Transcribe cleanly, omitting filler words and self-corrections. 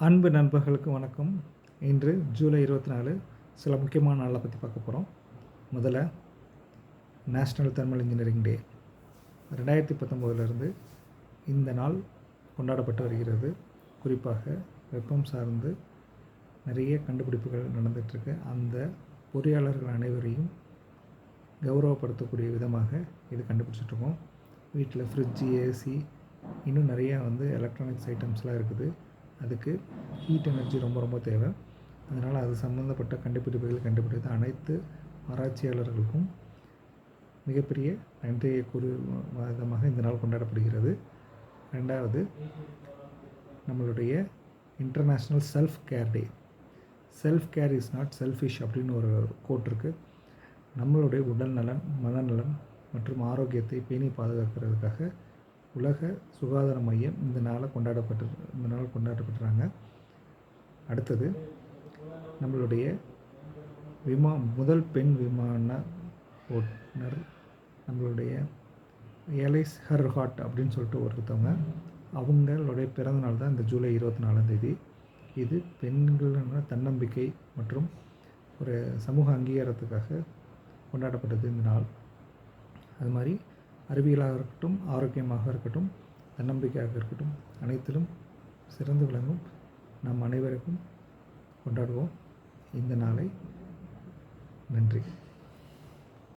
அன்பு நண்பர்களுக்கு வணக்கம். இன்று ஜூலை 24 சில முக்கியமான நாளை பற்றி பார்க்க போகிறோம். முதல்ல நேஷ்னல் தெர்மல் இன்ஜினியரிங் டே 2019 இந்த நாள் கொண்டாடப்பட்டு வருகிறது. குறிப்பாக வெப்பம் சார்ந்து நிறைய கண்டுபிடிப்புகள் நடந்துகிட்ருக்கு. அந்த பொறியாளர்கள் அனைவரையும் கௌரவப்படுத்தக்கூடிய விதமாக இது கண்டுபிடிச்சிட்ருக்கோம். வீட்டில் ஃப்ரிட்ஜு, ஏசி, இன்னும் நிறையா எலக்ட்ரானிக்ஸ் ஐட்டம்ஸ்லாம் இருக்குது. அதுக்கு ஹீட் எனர்ஜி ரொம்ப தேவை. அதனால் அது சம்மந்தப்பட்ட கண்டுபிடிப்புகள் கண்டுபிடித்த அனைத்து ஆராய்ச்சியாளர்களுக்கும் மிகப்பெரிய நன்றியை கூறும் விதமாக இந்த நாள் கொண்டாடப்படுகிறது. ரெண்டாவது, நம்மளுடைய international self care day. Self care is not selfish அப்படின்னு ஒரு கோட் இருக்குது. நம்மளுடைய உடல் நலன், மனநலன் மற்றும் ஆரோக்கியத்தை பேணி பாதுகாக்கிறதுக்காக உலக சுகாதார மையம் இந்த நாள் கொண்டாடப்படுறாங்க. அடுத்தது, நம்மளுடைய முதல் பெண் விமான ஓட்டுநர் நம்மளுடைய எலைஸ் ஹெர்ஹாட் அப்படின்னு சொல்லிட்டு ஒருத்தவங்க, அவங்களுடைய பிறந்தநாள் தான் இந்த ஜூலை 24 இது பெண்களோட தன்னம்பிக்கை மற்றும் ஒரு சமூக அங்கீகாரத்துக்காக கொண்டாடப்பட்டது இந்த நாள். அது மாதிரி அறிவியலாக இருக்கட்டும், ஆரோக்கியமாக இருக்கட்டும், தன்னம்பிக்கையாக இருக்கட்டும், அனைத்திலும் சிறந்து விளங்கும் நம் அனைவருக்கும் கொண்டாடுவோம் இந்த நாளை. நன்றி.